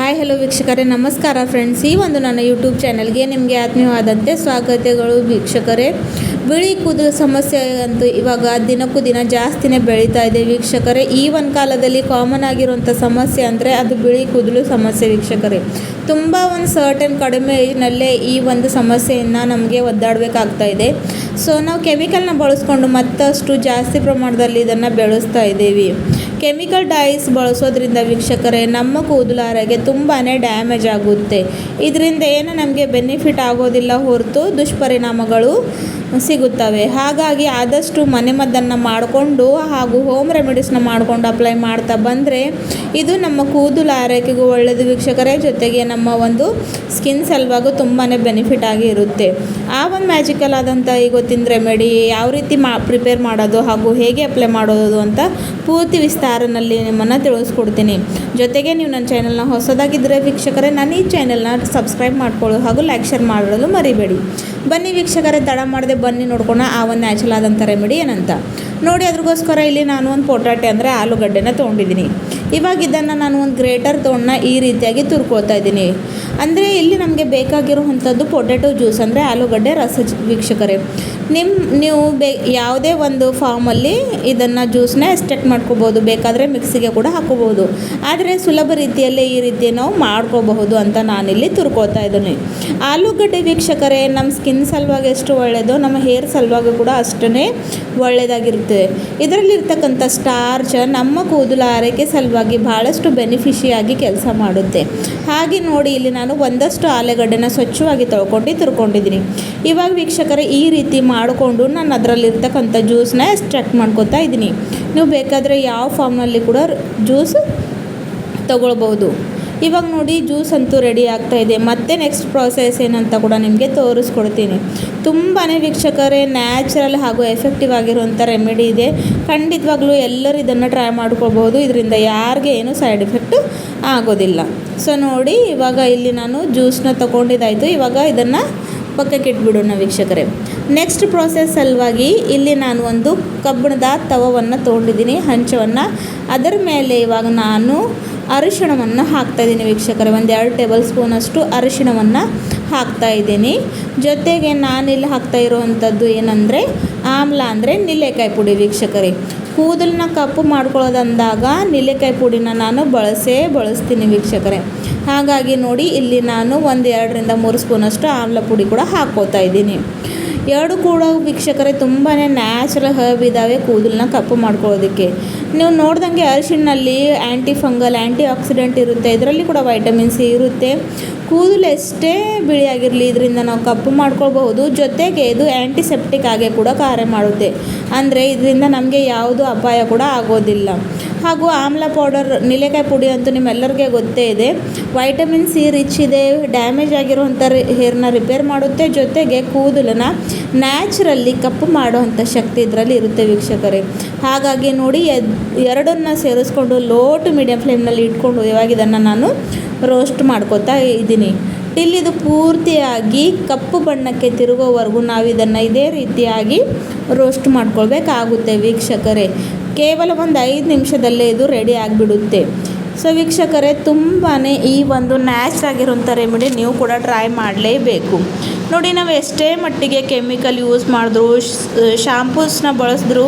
Hi hello ವೀಕ್ಷಕರೇ, ನಮಸ್ಕಾರ friends. ಈ ಒಂದು ನನ್ನ ಯೂಟ್ಯೂಬ್ ಚಾನಲ್ಗೆ ನಿಮಗೆ ಆತ್ಮೀಯವಾದಂತೆ ಸ್ವಾಗತಗಳು ವೀಕ್ಷಕರೇ. ಬಿಳಿ ಕೂದಲು ಸಮಸ್ಯೆ ಅಂತೂ ಇವಾಗ ದಿನಕ್ಕೂ ದಿನ ಜಾಸ್ತಿನೇ ಬೆಳೀತಾ ಇದೆ ವೀಕ್ಷಕರೇ. ಈ ಒಂದು ಕಾಲದಲ್ಲಿ ಕಾಮನ್ ಆಗಿರುವಂಥ ಸಮಸ್ಯೆ ಅಂದರೆ ಅದು ಬಿಳಿ ಕೂದಲು ಸಮಸ್ಯೆ ವೀಕ್ಷಕರೇ. ತುಂಬ ಒಂದು ಸರ್ಟನ್ ಕಡಿಮೆ ಏಜ್ನಲ್ಲೇ ಈ ಒಂದು ಸಮಸ್ಯೆಯನ್ನು ನಮಗೆ ಒದ್ದಾಡಬೇಕಾಗ್ತಾ ಇದೆ. ಸೊ ನಾವು ಕೆಮಿಕಲ್ನ ಬಳಸ್ಕೊಂಡು ಮತ್ತಷ್ಟು ಜಾಸ್ತಿ ಪ್ರಮಾಣದಲ್ಲಿ ಇದನ್ನು ಬೆಳೆಸ್ತಾ ಇದ್ದೀವಿ. ಕೆಮಿಕಲ್ ಡೈಸ್ ಬಳಸೋದ್ರಿಂದ ವೀಕ್ಷಕರೇ ನಮ್ಮ ಕೂದಲು ಆರೋಗ್ಯ ತುಂಬಾ ಡ್ಯಾಮೇಜ್ ಆಗುತ್ತೆ. ಇದರಿಂದ ಏನು ನಮಗೆ ಬೆನಿಫಿಟ್ ಆಗೋದಿಲ್ಲ ಹೊರತು ದುಷ್ಪರಿಣಾಮಗಳು ಸಿಗುತ್ತವೆ. ಹಾಗಾಗಿ ಆದಷ್ಟು ಮನೆಮದ್ದನ್ನು ಮಾಡಿಕೊಂಡು ಹಾಗೂ ಹೋಮ್ ರೆಮಿಡೀಸ್ನ ಮಾಡಿಕೊಂಡು ಅಪ್ಲೈ ಮಾಡ್ತಾ ಬಂದರೆ ಇದು ನಮ್ಮ ಕೂದಲು ಆರೈಕೆಗೂ ಒಳ್ಳೆಯದು ವೀಕ್ಷಕರೇ. ಜೊತೆಗೆ ನಮ್ಮ ಒಂದು ಸ್ಕಿನ್ ಸಲುವಾಗೂ ತುಂಬಾ ಬೆನಿಫಿಟ್ ಆಗಿ ಇರುತ್ತೆ. ಆ ಒಂದು ಮ್ಯಾಜಿಕಲ್ ಆದಂಥ ಇವತ್ತಿನ ರೆಮಿಡಿ ಯಾವ ರೀತಿ ಪ್ರಿಪೇರ್ ಮಾಡೋದು ಹಾಗೂ ಹೇಗೆ ಅಪ್ಲೈ ಮಾಡೋದು ಅಂತ ಪೂರ್ತಿ ವಿಸ್ತಾರನಲ್ಲಿ ನಿಮ್ಮನ್ನು ತಿಳಿಸ್ಕೊಡ್ತೀನಿ. ಜೊತೆಗೆ ನೀವು ನನ್ನ ಚಾನಲ್ನ ಹೊಸದಾಗಿದ್ದರೆ ವೀಕ್ಷಕರೇ, ನಾನು ಈ ಚಾನಲ್ನ ಸಬ್ಸ್ಕ್ರೈಬ್ ಮಾಡ್ಕೊಳ್ಳೋದು ಹಾಗೂ ಲೈಕ್ ಶೇರ್ ಮಾಡೋದು ಮರಿಬೇಡಿ. ಬನ್ನಿ ವೀಕ್ಷಕರೇ, ತಡ ಮಾಡದೆ ಬನ್ನಿ ನೋಡ್ಕೊಳ್ಳೋಣ ಆ ಒಂದು ನ್ಯಾಚುರಲ್ ಆದಂಥ ರೆಮಿಡಿ ಏನಂತ ನೋಡಿ. ಅದ್ರಗೋಸ್ಕರ ಇಲ್ಲಿ ನಾನು ಒಂದು ಪೊಟಾಟೆ ಅಂದರೆ ಆಲೂಗಡ್ಡೆನ ತೊಗೊಂಡಿದ್ದೀನಿ. ಇವಾಗ ಇದನ್ನು ನಾನು ಒಂದು ಗ್ರೇಟರ್ ತೊಗೊಂಡು ಈ ರೀತಿಯಾಗಿ ತುರ್ಕೊಳ್ತಾ ಇದ್ದೀನಿ. ಅಂದರೆ ಇಲ್ಲಿ ನಮಗೆ ಬೇಕಾಗಿರುವಂಥದ್ದು ಪೊಟ್ಯಾಟೊ ಜ್ಯೂಸ್ ಅಂದರೆ ಆಲೂಗಡ್ಡೆ ರಸ ವೀಕ್ಷಕರೇ. ನೀವು ಯಾವುದೇ ಒಂದು ಫಾರ್ಮಲ್ಲಿ ಇದನ್ನು ಜ್ಯೂಸನ್ನ ಎಕ್ಸ್ಟ್ರಾಕ್ಟ್ ಮಾಡ್ಕೋಬೋದು, ಬೇಕಾದರೆ ಮಿಕ್ಸಿಗೆ ಕೂಡ ಹಾಕೋಬೋದು. ಆದರೆ ಸುಲಭ ರೀತಿಯಲ್ಲೇ ಈ ರೀತಿ ನಾವು ಮಾಡ್ಕೋಬಹುದು ಅಂತ ನಾನಿಲ್ಲಿ ತುರ್ಕೊಳ್ತಾ ಇದ್ದೀನಿ. ಆಲೂಗಡ್ಡೆ ವೀಕ್ಷಕರೇ ನಮ್ಮ ಸ್ಕಿನ್ ಸಲುವಾಗಿ ಎಷ್ಟು ಒಳ್ಳೆಯದೋ ನಮ್ಮ ಹೇರ್ ಸಲುವಾಗಿ ಕೂಡ ಅಷ್ಟೇ ಒಳ್ಳೆಯದಾಗಿರುತ್ತೆ. ಇದರಲ್ಲಿರ್ತಕ್ಕಂಥ ಸ್ಟಾರ್ಚ್ ನಮ್ಮ ಕೂದಲು ಆರೈಕೆ ಸಲುವಾಗಿ ಭಾಳಷ್ಟು ಬೆನಿಫಿಷಿಯಾಗಿ ಕೆಲಸ ಮಾಡುತ್ತೆ. ಹಾಗೆ ನೋಡಿ ಇಲ್ಲಿ ನಾನು ಒಂದಷ್ಟು ಆಲೂಗಡ್ಡೆನ ಸ್ವಚ್ಛವಾಗಿ ತೊಳ್ಕೊಂಡು ತುರ್ಕೊಂಡಿದ್ದೀನಿ. ಇವಾಗ ವೀಕ್ಷಕರೇ ಈ ರೀತಿ ಮಾಡಿಕೊಂಡು ನಾನು ಅದರಲ್ಲಿರ್ತಕ್ಕಂಥ ಜ್ಯೂಸನ್ನ ಎಕ್ಸ್ಟ್ರಾಕ್ಟ್ ಮಾಡ್ಕೊತಾ ಇದ್ದೀನಿ. ನೀವು ಬೇಕಾದರೆ ಯಾವ ಫಾರ್ಮ್ನಲ್ಲಿ ಕೂಡ ಜ್ಯೂಸ್ ತೊಗೊಳ್ಬೋದು. ಇವಾಗ ನೋಡಿ ಜ್ಯೂಸ್ ಅಂತೂ ರೆಡಿ ಆಗ್ತಾಯಿದೆ. ಮತ್ತು ನೆಕ್ಸ್ಟ್ ಪ್ರಾಸೆಸ್ ಏನಂತ ಕೂಡ ನಿಮಗೆ ತೋರಿಸ್ಕೊಡ್ತೀನಿ. ತುಂಬಾ ವೀಕ್ಷಕರೇ ನ್ಯಾಚುರಲ್ ಹಾಗೂ ಎಫೆಕ್ಟಿವ್ ಆಗಿರುವಂಥ ರೆಮಿಡಿ ಇದೆ. ಖಂಡಿತವಾಗ್ಲೂ ಎಲ್ಲರೂ ಇದನ್ನು ಟ್ರೈ ಮಾಡ್ಕೊಳ್ಬೋದು. ಇದರಿಂದ ಯಾರಿಗೆ ಏನೂ ಸೈಡ್ ಎಫೆಕ್ಟು ಆಗೋದಿಲ್ಲ. ಸೊ ನೋಡಿ ಇವಾಗ ಇಲ್ಲಿ ನಾನು ಜ್ಯೂಸನ್ನ ತೊಗೊಂಡಿದ್ದಾಯಿತು. ಇವಾಗ ಇದನ್ನು ಪಕ್ಕಕ್ಕೆ ಇಟ್ಬಿಡೋಣ ವೀಕ್ಷಕರೇ. ನೆಕ್ಸ್ಟ್ ಪ್ರಾಸೆಸ್ ಸಲುವಾಗಿ ಇಲ್ಲಿ ನಾನು ಒಂದು ಕಬ್ಬಿಣದ ತವವನ್ನು ತೊಗೊಂಡಿದ್ದೀನಿ, ಹಂಚವನ್ನು. ಅದರ ಮೇಲೆ ಇವಾಗ ನಾನು ಅರಿಶಿಣವನ್ನು ಹಾಕ್ತಾಯಿದ್ದೀನಿ ವೀಕ್ಷಕರೇ. ಒಂದು 2 ಟೇಬಲ್ ಸ್ಪೂನಷ್ಟು ಅರಿಶಿಣವನ್ನು ಹಾಕ್ತಾಯಿದ್ದೀನಿ. ಜೊತೆಗೆ ನಾನಿಲ್ಲಿ ಹಾಕ್ತಾ ಇರುವಂಥದ್ದು ಏನಂದರೆ ಆಮ್ಲ ಅಂದರೆ ನೆಲ್ಲಿಕಾಯಿ ಪುಡಿ ವೀಕ್ಷಕರೇ. ಕೂದಲನ್ನ ಕಪ್ಪು ಮಾಡ್ಕೊಳ್ಳೋದಂದಾಗ ನೆಲ್ಲಿಕಾಯಿ ಪುಡಿನ ನಾನು ಬಳಸ್ತೀನಿ ವೀಕ್ಷಕರೇ. ಹಾಗಾಗಿ ನೋಡಿ ಇಲ್ಲಿ ನಾನು ಒಂದು 2 ರಿಂದ 3 ಸ್ಪೂನಷ್ಟು ಆಮ್ಲ ಪುಡಿ ಕೂಡ ಹಾಕ್ಕೋತಾ ಇದ್ದೀನಿ. 2 ಕೂಡ ವೀಕ್ಷಕರೇ ತುಂಬಾ ನ್ಯಾಚುರಲ್ ಹರ್ಬ್ ಇದ್ದಾವೆ ಕೂದಲನ್ನ ಕಪ್ಪು ಮಾಡ್ಕೊಳ್ಳೋದಕ್ಕೆ. ನೀವು ನೋಡ್ದಂಗೆ ಅರಿಶಿಣಲ್ಲಿ ಆ್ಯಂಟಿ ಫಂಗಲ್ ಆ್ಯಂಟಿ ಆಕ್ಸಿಡೆಂಟ್ ಇರುತ್ತೆ. ಇದರಲ್ಲಿ ಕೂಡ ವೈಟಮಿನ್ ಸಿ ಇರುತ್ತೆ. ಕೂದಲು ಎಷ್ಟೇ ಬಿಳಿಯಾಗಿರಲಿ ಇದರಿಂದ ನಾವು ಕಪ್ಪು ಮಾಡ್ಕೊಳ್ಬಹುದು. ಜೊತೆಗೆ ಇದು ಆ್ಯಂಟಿಸೆಪ್ಟಿಕ್ ಆಗಿ ಕೂಡ ಕಾರ್ಯ ಮಾಡುತ್ತೆ. ಅಂದರೆ ಇದರಿಂದ ನಮಗೆ ಯಾವುದೂ ಅಪಾಯ ಕೂಡ ಆಗೋದಿಲ್ಲ. ಹಾಗೂ ಆಮ್ಲ ಪೌಡರ್ ನೆಲ್ಲಿಕಾಯಿ ಪುಡಿ ಅಂತೂ ನಿಮ್ಮೆಲ್ಲರಿಗೆ ಗೊತ್ತೇ ಇದೆ. ವೈಟಮಿನ್ ಸಿ ರಿಚ್ ಇದೆ. ಡ್ಯಾಮೇಜ್ ಆಗಿರುವಂಥ ಹೇರ್ನ ರಿಪೇರ್ ಮಾಡುತ್ತೆ. ಜೊತೆಗೆ ಕೂದಲನ್ನು ನ್ಯಾಚುರಲ್ಲಿ ಕಪ್ಪು ಮಾಡುವಂಥ ಶಕ್ತಿ ಇದರಲ್ಲಿ ಇರುತ್ತೆ ವೀಕ್ಷಕರೇ. ಹಾಗಾಗಿ ನೋಡಿ ಎರಡನ್ನು ಸೇರಿಸ್ಕೊಂಡು ಲೋ ಟು ಮೀಡಿಯಮ್ ಫ್ಲೇಮ್ನಲ್ಲಿ ಇಟ್ಕೊಂಡು ಇವಾಗ ಇದನ್ನು ನಾನು ರೋಸ್ಟ್ ಮಾಡ್ಕೋತಾ ಇದ್ದೀನಿ. ಇದು ಪೂರ್ತಿಯಾಗಿ ಕಪ್ಪು ಬಣ್ಣಕ್ಕೆ ತಿರುಗೋವರೆಗೂ ನಾವು ಇದನ್ನು ಇದೇ ರೀತಿಯಾಗಿ ರೋಸ್ಟ್ ಮಾಡ್ಕೊಳ್ಬೇಕಾಗುತ್ತೆ ವೀಕ್ಷಕರೇ. ಕೇವಲ ಒಂದು 5 ನಿಮಿಷದಲ್ಲೇ ಇದು ರೆಡಿ ಆಗಿಬಿಡುತ್ತೆ. ಸೊ ವೀಕ್ಷಕರೇ ತುಂಬಾ ಈ ಒಂದು ನ್ಯಾಚುರಲ್ ಆಗಿರುವಂಥ ರೆಮಿಡಿ ನೀವು ಕೂಡ ಟ್ರೈ ಮಾಡಲೇಬೇಕು. ನೋಡಿ ನಾವು ಎಷ್ಟೇ ಮಟ್ಟಿಗೆ ಕೆಮಿಕಲ್ ಯೂಸ್ ಮಾಡಿದ್ರು ಶಾಂಪೂಸ್ನ ಬಳಸಿದ್ರು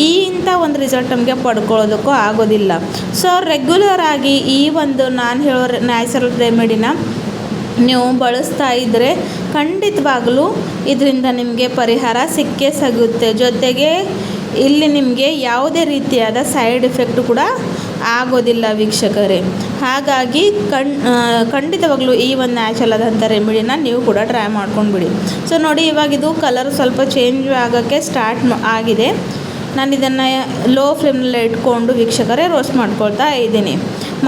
ಇಂಥ ಒಂದು ರಿಸಲ್ಟ್ ನಮಗೆ ಪಡ್ಕೊಳ್ಳೋದಕ್ಕೂ ಆಗೋದಿಲ್ಲ. ಸೊ ರೆಗ್ಯುಲರ್ ಆಗಿ ಈ ಒಂದು ನಾನು ಹೇಳೋ ನ್ಯಾಚುರಲ್ ರೆಮಿಡಿನ ನೀವು ಬಳಸ್ತಾ ಇದ್ದರೆ ಖಂಡಿತವಾಗಲೂ ಇದರಿಂದ ನಿಮಗೆ ಪರಿಹಾರ ಸಿಕ್ಕೇ ಸಿಗುತ್ತೆ. ಜೊತೆಗೆ ಇಲ್ಲಿ ನಿಮಗೆ ಯಾವುದೇ ರೀತಿಯಾದ ಸೈಡ್ ಎಫೆಕ್ಟು ಕೂಡ ಆಗೋದಿಲ್ಲ ವೀಕ್ಷಕರೇ. ಹಾಗಾಗಿ ಖಂಡಿತವಾಗ್ಲೂ ಈ ಒಂದು ನ್ಯಾಚುರಲ್ ಆದಂಥ ರೆಮಿಡಿನ ನೀವು ಕೂಡ ಟ್ರೈ ಮಾಡ್ಕೊಂಡ್ಬಿಡಿ. ಸೊ ನೋಡಿ ಇವಾಗ ಇದು ಕಲರ್ ಸ್ವಲ್ಪ ಚೇಂಜ್ ಆಗೋಕ್ಕೆ ಸ್ಟಾರ್ಟ್ ಆಗಿದೆ. ನಾನು ಇದನ್ನು ಲೋ ಫ್ಲೇಮ್ನಲ್ಲಿ ಇಟ್ಕೊಂಡು ವೀಕ್ಷಕರೇ ರೋಸ್ಟ್ ಮಾಡ್ಕೊಳ್ತಾ ಇದ್ದೀನಿ.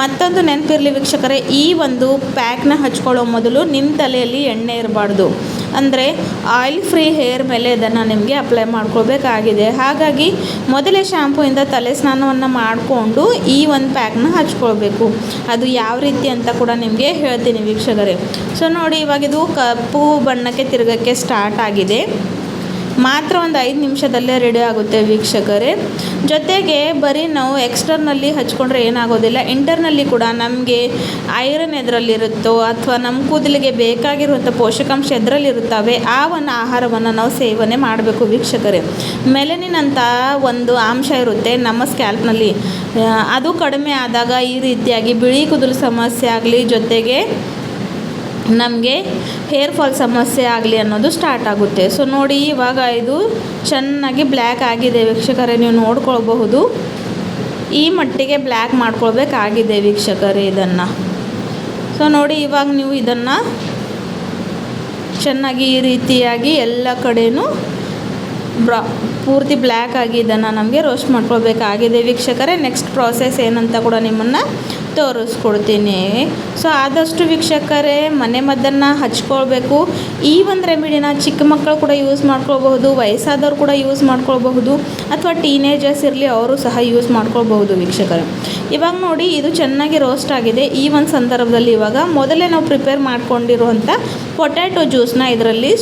ಮತ್ತೊಂದು ನೆನಪಿರಲಿ ವೀಕ್ಷಕರೇ, ಈ ಒಂದು ಪ್ಯಾಕ್ನ ಹಚ್ಕೊಳ್ಳೋ ಮೊದಲು ನಿಮ್ಮ ತಲೆಯಲ್ಲಿ ಎಣ್ಣೆ ಇರಬಾರ್ದು. ಅಂದರೆ ಆಯಿಲ್ ಫ್ರೀ ಹೇರ್ ಮೇಲೆ ಇದನ್ನು ನಿಮಗೆ ಅಪ್ಲೈ ಮಾಡ್ಕೊಳ್ಬೇಕಾಗಿದೆ. ಹಾಗಾಗಿ ಮೊದಲೇ ಶಾಂಪೂಯಿಂದ ತಲೆ ಸ್ನಾನವನ್ನು ಮಾಡಿಕೊಂಡು ಈ ಒಂದು ಪ್ಯಾಕ್ನ ಹಚ್ಕೊಳ್ಬೇಕು. ಅದು ಯಾವ ರೀತಿ ಅಂತ ಕೂಡ ನಿಮಗೆ ಹೇಳ್ತೀನಿ ವೀಕ್ಷಕರೇ. ಸೊ ನೋಡಿ ಇವಾಗ ಇದು ಕಪ್ಪು ಬಣ್ಣಕ್ಕೆ ತಿರುಗೋಕ್ಕೆ ಸ್ಟಾರ್ಟ್ ಆಗಿದೆ. ಮಾತ್ರ ಒಂದು 5 ನಿಮಿಷದಲ್ಲೇ ರೆಡಿ ಆಗುತ್ತೆ ವೀಕ್ಷಕರೇ. ಜೊತೆಗೆ ಬರೀ ನಾವು ಎಕ್ಸ್ಟರ್ನಲ್ಲಿ ಹಚ್ಕೊಂಡ್ರೆ ಏನಾಗೋದಿಲ್ಲ, ಇಂಟರ್ನಲ್ಲಿ ಕೂಡ ನಮಗೆ ಐರನ್ ಎದರಲ್ಲಿರುತ್ತೋ ಅಥವಾ ನಮ್ಮ ಕೂದಲಿಗೆ ಬೇಕಾಗಿರುವಂಥ ಪೋಷಕಾಂಶ ಎದರಲ್ಲಿರುತ್ತವೆ ಆ ಒಂದು ಆಹಾರವನ್ನು ನಾವು ಸೇವನೆ ಮಾಡಬೇಕು ವೀಕ್ಷಕರೇ. ಮೆಲನಿನ್ ಅಂತ ಒಂದು ಅಂಶ ಇರುತ್ತೆ ನಮ್ಮ ಸ್ಕ್ಯಾಲ್ಪ್ನಲ್ಲಿ, ಅದು ಕಡಿಮೆ ಆದಾಗ ಈ ರೀತಿಯಾಗಿ ಬಿಳಿ ಕೂದಲು ಸಮಸ್ಯೆ ಆಗಲಿ, ಜೊತೆಗೆ ನಮಗೆ ಹೇರ್ ಫಾಲ್ ಸಮಸ್ಯೆ ಆಗಲಿ ಅನ್ನೋದು ಸ್ಟಾರ್ಟ್ ಆಗುತ್ತೆ. ಸೊ ನೋಡಿ, ಇವಾಗ ಇದು ಚೆನ್ನಾಗಿ ಬ್ಲ್ಯಾಕ್ ಆಗಿದೆ ವೀಕ್ಷಕರೇ, ನೀವು ನೋಡ್ಕೊಳ್ಬಹುದು. ಈ ಮಟ್ಟಿಗೆ ಬ್ಲ್ಯಾಕ್ ಮಾಡ್ಕೊಳ್ಬೇಕಾಗಿದೆ ವೀಕ್ಷಕರೇ ಇದನ್ನು. ಸೊ ನೋಡಿ, ಇವಾಗ ನೀವು ಇದನ್ನು ಚೆನ್ನಾಗಿ ಈ ರೀತಿಯಾಗಿ ಎಲ್ಲ ಕಡೆಯೂ ಪೂರ್ತಿ ಬ್ಲ್ಯಾಕ್ ಆಗಿ ಇದನ್ನು ನಮಗೆ ರೋಸ್ಟ್ ಮಾಡ್ಕೊಳ್ಬೇಕಾಗಿದೆ ವೀಕ್ಷಕರೇ. ನೆಕ್ಸ್ಟ್ ಪ್ರಾಸೆಸ್ ಏನಂತ ಕೂಡ ನಿಮ್ಮನ್ನು ತೋರಿಸ್ಕೊಡ್ತೀನಿ. ಸೊ ಆದಷ್ಟು ವೀಕ್ಷಕರೇ ಮನೆ ಮದ್ದನ್ನು ಹಚ್ಕೊಳ್ಬೇಕು. ಈ ಒಂದು ರೆಮಿಡಿನ ಚಿಕ್ಕ ಮಕ್ಕಳು ಕೂಡ ಯೂಸ್ ಮಾಡ್ಕೊಳ್ಬಹುದು, ವಯಸ್ಸಾದವರು ಕೂಡ ಯೂಸ್ ಮಾಡ್ಕೊಳ್ಬಹುದು, ಅಥವಾ ಟೀನೇಜರ್ಸ್ ಇರಲಿ ಅವರು ಸಹ ಯೂಸ್ ಮಾಡ್ಕೊಳ್ಬಹುದು ವೀಕ್ಷಕರೇ. ಇವಾಗ ನೋಡಿ, ಇದು ಚೆನ್ನಾಗಿ ರೋಸ್ಟ್ ಆಗಿದೆ. ಈ ಒಂದು ಸಂದರ್ಭದಲ್ಲಿ ಇವಾಗ ಮೊದಲೇ ನಾವು ಪ್ರಿಪೇರ್ ಮಾಡ್ಕೊಂಡಿರುವಂಥ ಪೊಟ್ಯಾಟೊ ಜ್ಯೂಸನ್ನ ಇದರಲ್ಲಿ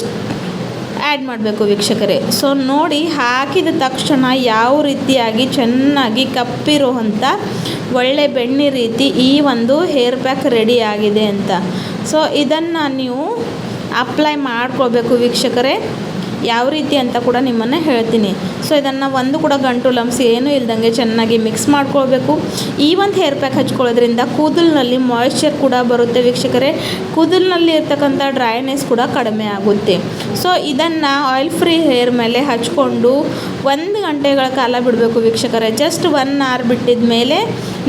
ಆ್ಯಡ್ ಮಾಡಬೇಕು ವೀಕ್ಷಕರೇ. ಸೊ ನೋಡಿ, ಹಾಕಿದ ತಕ್ಷಣ ಯಾವ ರೀತಿಯಾಗಿ ಚೆನ್ನಾಗಿ ಕಪ್ಪಿರುವಂಥ ಒಳ್ಳೆ ಬೆಣ್ಣೆ ರೀತಿ ಈ ಒಂದು ಹೇರ್ ಪ್ಯಾಕ್ ರೆಡಿ ಆಗಿದೆ ಅಂತ. ಸೊ ಇದನ್ನು ನೀವು ಅಪ್ಲೈ ಮಾಡ್ಕೊಳ್ಬೇಕು ವೀಕ್ಷಕರೇ. ಯಾವ ರೀತಿ ಅಂತ ಕೂಡ ನಿಮ್ಮನ್ನು ಹೇಳ್ತೀನಿ. ಸೊ ಇದನ್ನು ಒಂದು ಕೂಡ ಗಂಟು ಲಂಪ್ಸ್ ಏನೂ ಇಲ್ದಂಗೆ ಚೆನ್ನಾಗಿ ಮಿಕ್ಸ್ ಮಾಡ್ಕೊಳ್ಬೇಕು. ಈ ಒಂದು ಹೇರ್ ಪ್ಯಾಕ್ ಹಚ್ಕೊಳ್ಳೋದ್ರಿಂದ ಕೂದಲಿನಲ್ಲಿ ಮಾಯಿಶ್ಚರ್ ಕೂಡ ಬರುತ್ತೆ ವೀಕ್ಷಕರೇ. ಕೂದಲಿನಲ್ಲಿ ಇರ್ತಕ್ಕಂಥ ಡ್ರೈನೆಸ್ ಕೂಡ ಕಡಿಮೆ ಆಗುತ್ತೆ. ಸೊ ಇದನ್ನು ಆಯಿಲ್ ಫ್ರೀ ಹೇರ್ ಮೇಲೆ ಹಚ್ಕೊಂಡು 1 ಗಂಟೆಗಳ ಕಾಲ ಬಿಡಬೇಕು ವೀಕ್ಷಕರೇ. ಜಸ್ಟ್ 1 ಅವರ್ ಬಿಟ್ಟಿದ ಮೇಲೆ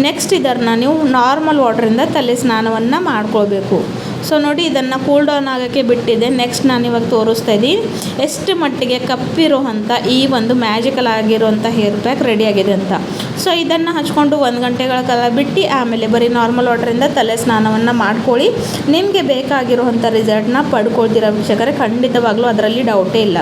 ನೆಕ್ಸ್ಟ್ ಇದನ್ನು ನೀವು ನಾರ್ಮಲ್ ವಾಟ್ರಿಂದ ತಲೆ ಸ್ನಾನವನ್ನು ಮಾಡ್ಕೊಳ್ಬೇಕು. ಸೊ ನೋಡಿ, ಇದನ್ನು ಕೂಲ್ ಡೌನ್ ಆಗೋಕ್ಕೆ ಬಿಟ್ಟಿದೆ. ನೆಕ್ಸ್ಟ್ ನಾನು ಇವಾಗ ತೋರಿಸ್ತಾ ಇದ್ದೀನಿ ಎಷ್ಟು ಮಟ್ಟಿಗೆ ಕಪ್ಪಿರುವಂಥ ಈ ಒಂದು ಮ್ಯಾಜಿಕಲ್ ಆಗಿರುವಂಥ ಹೇರ್ ಪ್ಯಾಕ್ ರೆಡಿಯಾಗಿದೆ ಅಂತ. ಸೊ ಇದನ್ನು ಹಚ್ಕೊಂಡು 1 ಗಂಟೆಗಳ ಕಾಲ ಬಿಟ್ಟು ಆಮೇಲೆ ಬರೀ ನಾರ್ಮಲ್ ವಾಟರಿಂದ ತಲೆ ಸ್ನಾನವನ್ನು ಮಾಡ್ಕೊಳ್ಳಿ. ನಿಮಗೆ ಬೇಕಾಗಿರುವಂಥ ರಿಸಲ್ಟ್ನ ಪಡ್ಕೊಳ್ತೀರ ವೀಕ್ಷಕರೇ, ಖಂಡಿತವಾಗ್ಲೂ ಅದರಲ್ಲಿ ಡೌಟೇ ಇಲ್ಲ.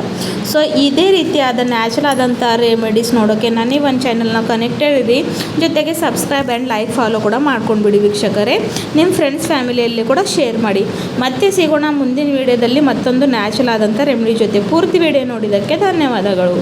ಸೊ ಇದೇ ರೀತಿಯಾದ ನ್ಯಾಚುರಲ್ ಆದಂಥ ರೆಮಿಡೀಸ್ ನೋಡೋಕ್ಕೆ ನನ್ನ ಒಂದು ಚಾನಲ್ನ ಕನೆಕ್ಟೆಡ್ ಇರಿ. ಜೊತೆಗೆ ಸಬ್ಸ್ಕ್ರೈಬ್ ಆ್ಯಂಡ್ ಲೈಕ್ ಫಾಲೋ ಕೂಡ ಮಾಡ್ಕೊಂಡ್ಬಿಡಿ ವೀಕ್ಷಕರೇ. ನಿಮ್ಮ ಫ್ರೆಂಡ್ಸ್ ಫ್ಯಾಮಿಲಿಯಲ್ಲಿ ಕೂಡ ಶೇರ್ ಮಾಡಿ. ಮತ್ತೆ ಸಿಗೋಣ ಮುಂದಿನ ವಿಡಿಯೋದಲ್ಲಿ ಮತ್ತೊಂದು ನ್ಯಾಚುರಲ್ ಆದಂಥ ರೆಮಿಡಿ ಜೊತೆ. ಪೂರ್ತಿ ವಿಡಿಯೋ ನೋಡಿದ್ದಕ್ಕೆ ಧನ್ಯವಾದಗಳು.